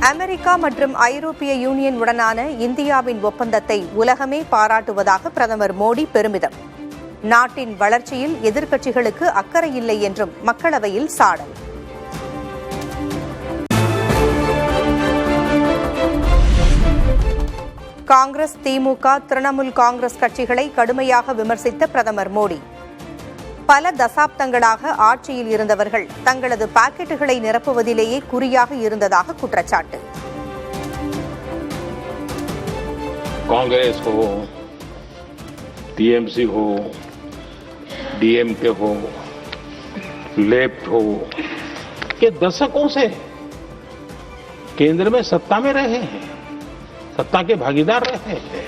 America மற்றும் ஐரோப்பிய union உடனான இந்தியாவின் ஒப்பந்தத்தை உலகமே பாராட்டுவதாக பிரதமர் மோடி பெருமிதம். நாட்டின் வளர்ச்சியில் எதிர்க்கட்சிகளுக்கு அக்கறை இல்லை என்றும் மக்களவையில் சாடல். காங்கிரஸ், திமுக, திரிணாமுல் காங்கிரஸ் கட்சிகளை கடுமையாக விமர்சித்த பிரதமர் மோடி, பல தசாப்தங்களாக ஆட்சியில் இருந்தவர்கள் தங்களது பாக்கெட்டுகளை நிரப்புவதிலேயே குறியாக இருந்ததாக குற்றச்சாட்டு. कांग्रेस हो, टीएमसी हो, डीएमके हो, लेफ्ट हो, के दशकों से केंद्र में सत्ता में रहे हैं, सत्ता के भागीदार रहे हैं.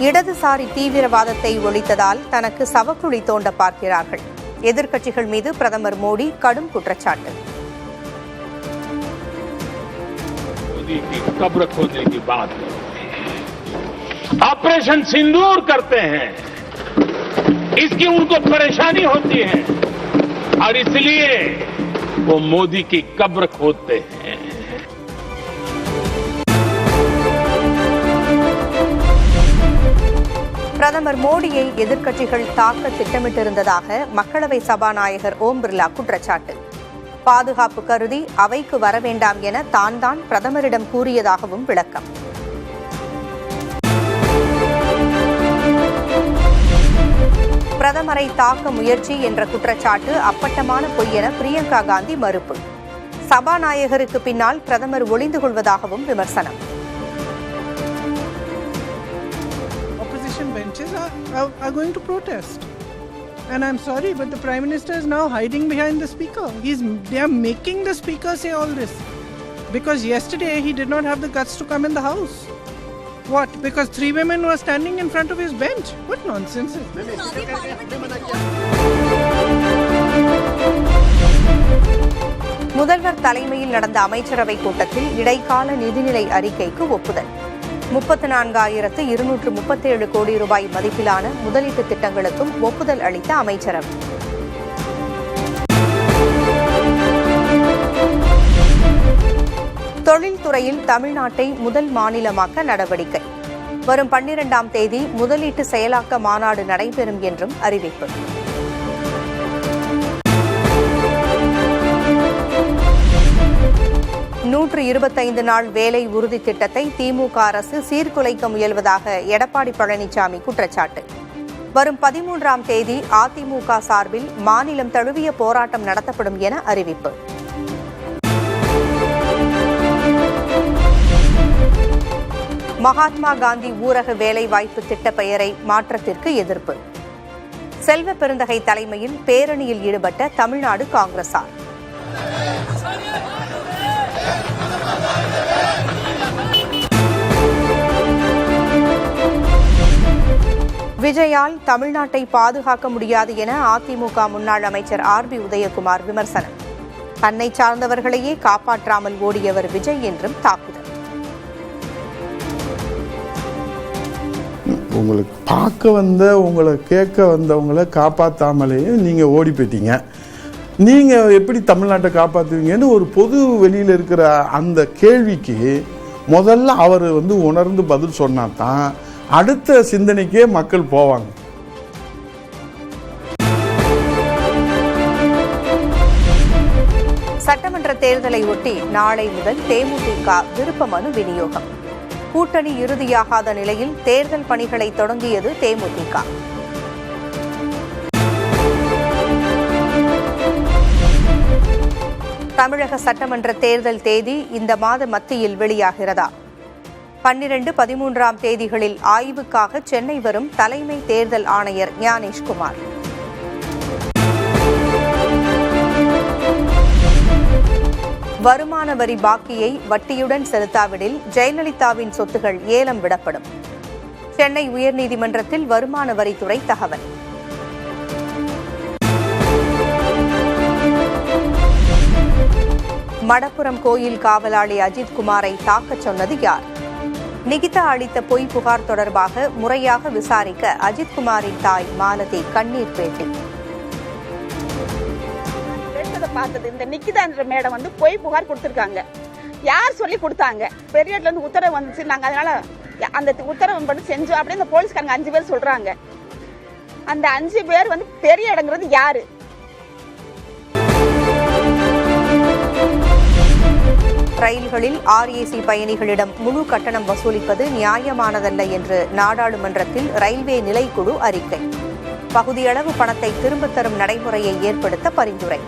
இடதுசாரி தீவிரவாதத்தை ஒழித்ததால் தனக்கு சவக்குழி தோண்ட பார்க்கிறார்கள். எதிர்க்கட்சிகள் மீது பிரதமர் மோடி கடும் குற்றச்சாட்டு. मोदी की कब्र खोदने की बात, ऑपरेशन सिंदूर करते हैं, इसकी उनको परेशानी होती है और इसलिए वो मोदी की कब्र खोदते हैं. பிரதமர் மோடியை எதிர்க்கட்சிகள் தாக்க திட்டமிட்டிருந்ததாக மக்களவை சபாநாயகர் ஓம் பிர்லா குற்றச்சாட்டு. பாதுகாப்பு கருதி அவைக்கு வர வேண்டாம் என தான் பிரதமரிடம் கூறியதாகவும் விளக்கம். பிரதமரை தாக்க முயற்சி என்ற குற்றச்சாட்டு அப்பட்டமான பொய் என பிரியங்கா காந்தி மறுப்பு. சபாநாயகருக்கு பின்னால் பிரதமர் ஒளிந்து கொள்வதாகவும் விமர்சனம். Benches are going to protest, and I'm sorry, but the Prime Minister is now hiding behind the Speaker. They are making the Speaker say all this because yesterday he did not have the guts to come in the House. What? Because 3 women were standing in front of his bench? What nonsense is this? முதல்வர் தலைமையில் நடந்த அமைச்சரவை கூட்டத்தில் இடைக்கால நிதிநிலை அறிக்கைக்கு ஒப்புதல். 34,237 கோடி ரூபாய் மதிப்பிலான முதலீட்டு திட்டங்களுக்கும் ஒப்புதல் அளித்த அமைச்சரவை. தொழில்துறையில் தமிழ்நாட்டை முதல் மாநிலமாக்க நடவடிக்கை. வரும் 12ஆம் தேதி முதலீட்டு செயலாக்க மாநாடு நடைபெறும் என்றும் அறிவிப்பு. நூற்று 25 நாள் வேலை உறுதி திட்டத்தை திமுக அரசு சீர்குலைக்க முயல்வதாக எடப்பாடி பழனிசாமி குற்றச்சாட்டு. வரும் 13ஆம் தேதி அதிமுக சார்பில் மாநிலம் தழுவிய போராட்டம் நடத்தப்படும் என அறிவிப்பு. மகாத்மா காந்தி ஊரக வேலைவாய்ப்பு திட்ட பெயரை மாற்றத்திற்கு எதிர்ப்பு. செல்வ பெருந்தகை தலைமையில் பேரணியில் ஈடுபட்ட தமிழ்நாடு காங்கிரசார். விஜயால் தமிழ்நாட்டை பாதுகாக்க முடியாது என அதிமுக முன்னாள் அமைச்சர் ஆர்.பி. உதயகுமார் விமர்சனம். தன்னை சார்ந்தவர்களையே காப்பாற்றாமல் ஓடியவர் விஜய் என்றும் தாக்குதல். உங்களுக்கு பார்க்க வந்த, உங்களை கேட்க வந்தவங்களை காப்பாற்றாமலேயே நீங்கள் ஓடி போயிட்டீங்க. நீங்கள் எப்படி தமிழ்நாட்டை காப்பாற்றுவீங்கன்னு ஒரு பொது வெளியில் இருக்கிற அந்த கேள்விக்கு முதல்ல அவர் உணர்ந்து பதில் சொன்னா தான் அடுத்த சிந்தனைக்கே மக்கள் போவாங்க. சட்டமன்ற தேர்தலை ஒட்டி நாளை முதல் தேமுதிக விருப்ப மனு விநியோகம். கூட்டணி இறுதியாகாத நிலையில் தேர்தல் பணிகளை தொடங்கியது தேமுதிக. தமிழக சட்டமன்ற தேர்தல் தேதி இந்த மாத மத்தியில் வெளியாகிறதா? 12, 13ஆம் தேதிகளில் ஆய்வுக்காக சென்னை வரும் தலைமை தேர்தல் ஆணையர் ஞானேஷ்குமார். வருமான வரி பாக்கியை வட்டியுடன் செலுத்தாவிடில் ஜெயலலிதாவின் சொத்துகள் ஏலம் விடப்படும். சென்னை உயர்நீதிமன்றத்தில் வருமான வரித்துறை தகவல். மடப்புரம் கோயில் காவலாளி அஜித்குமாரை தாக்கச் சொன்னது யார்? நிகிதா அளித்த பொய் புகார் தொடர்பாக முறையாக விசாரிக்க அஜித்குமாரின் தாய் மாலதி கண்ணீர் பேட்டி. பார்த்தது இந்த நிக்கிதான்ற மேடம் வந்து பொய் புகார் கொடுத்துருக்காங்க. யார் சொல்லி கொடுத்தாங்க? பெரிய இடத்துல இருந்து உத்தரவு வந்துச்சு, நாங்கள் அதனால அந்த உத்தரவு படி செஞ்சோம் அப்படின்னு இந்த போலீஸ்காரங்க 5 பேர் சொல்றாங்க. அந்த 5 பேர் வந்து பெரிய இடங்கிறது யாரு? ரயில்களில் RAC பயணிகளிடம் முழு கட்டணம் வசூலிப்பது நியாயமானதல்ல என்று நாடாளுமன்றத்தில் ரயில்வே நிலைக்குழு அறிக்கை. பகுதியளவு பணத்தை திரும்பத் தரும் நடைமுறையை ஏற்படுத்த பரிந்துரை.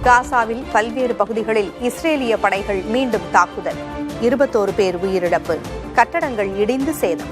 காசாவில் பல்வேறு பகுதிகளில் இஸ்ரேலிய படைகள் மீண்டும் தாக்குதல். 21 பேர் உயிரிழப்பு. கட்டடங்கள் இடிந்து சேதம்.